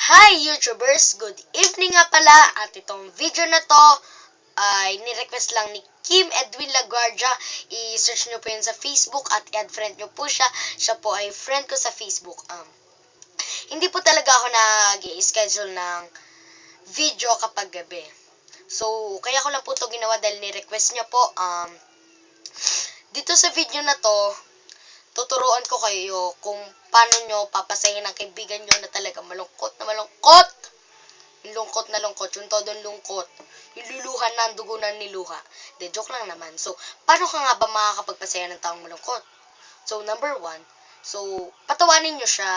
Hi YouTubers! Good evening nga pala at itong video na to ay ni-request lang ni Kim Edwin Laguardia. I-search nyo po yun sa Facebook at i-add friend nyo po siya. Siya po ay friend ko sa Facebook. Hindi po talaga ako nag-i-schedule ng video kapag gabi. So, kaya ko lang po to ginawa dahil ni-request niya po. Dito sa video na to, tuturuan ko kayo kung paano nyo papasahin ang kaibigan nyo na talaga malungkot na malungkot. Lungkot na lungkot, yung todong lungkot. Yung luluha na, ang dugo na niluha. De, joke lang naman. So, paano ka nga ba makakapagpasaya ng taong malungkot? So, number one, patawanin nyo siya,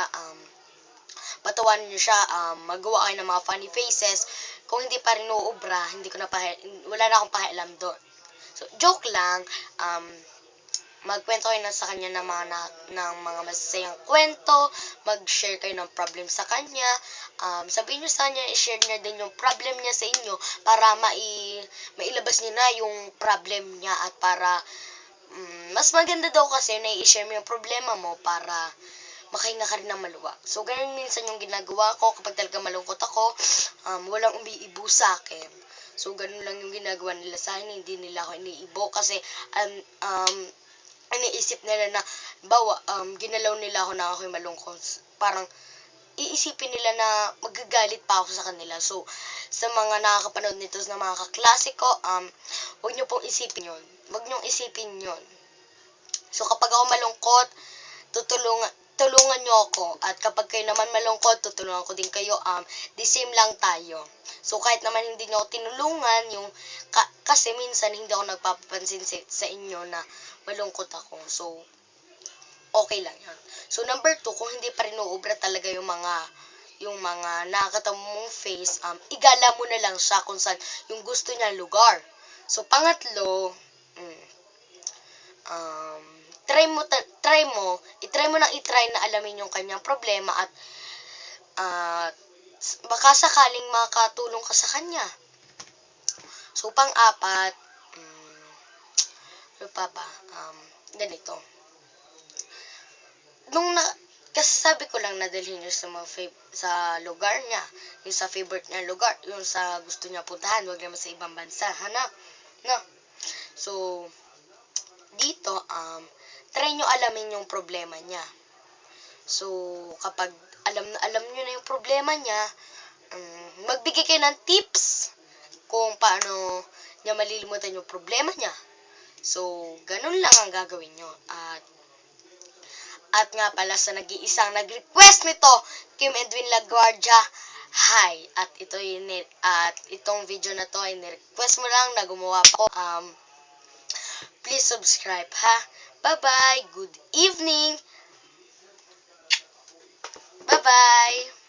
magawa kayo ng mga funny faces. Kung hindi pa rin uubra, wala na akong pakialam doon. So, joke lang, magkwento kayo na sa kanya ng mga masasayang kwento, mag-share kayo ng problem sa kanya, sabihin nyo sa kanya, i-share niya din yung problem niya sa inyo para mailabas niya na yung problem niya at para mas maganda daw kasi na i-share mo yung problema mo para makahinga ka rin ng maluwa. So, ganun minsan yung ginagawa ko kapag talaga malungkot ako, walang umiibo sa akin. So, ganun lang yung ginagawa nila sa akin, hindi nila ako iniibo kasi iniisip nila na ginalaw nila ako na ako'y malungkot. Parang iisipin nila na magagalit pa ako sa kanila. So, sa mga nakakapanood nito na mga kaklase ko, huwag nyo pong isipin yun. Huwag nyong isipin yun. So, kapag ako malungkot, tulungan nyo ako. At kapag kayo naman malungkot, tutulungan ko din kayo. The same lang tayo. So, kahit naman hindi nyo ako tinulungan, kasi minsan hindi ako nagpapapansin sa inyo na malungkot ako. So, okay lang yun. So, number 2, kung hindi pa rin uubra talaga yung mga nakakatawa mong face, igala mo na lang siya kung saan yung gusto niya lugar. So, pangatlo, i-try mo na alamin yung kanyang problema at baka sakaling makatulong ka sa kanya. So, pang-apat, ano pa ba? Ganito. Kasi sabi ko lang nadalhin niyo sa lugar niya, yung sa favorite niya lugar, yung sa gusto niya puntahan, wag naman sa ibang bansa, no? So, dito, try nyo alamin yung problema niya. So, kapag alam nyo na yung problema niya, magbigay kayo ng tips kung paano niya malilimutan yung problema niya. So, ganun lang ang gagawin nyo. At nga pala sa nag-iisang nag-request nito, Kim Edwin Laguardia, hi. At itong video na to ay ni-request mo lang na gumawa ko. Please subscribe, ha? Bye-bye. Good evening. Bye-bye.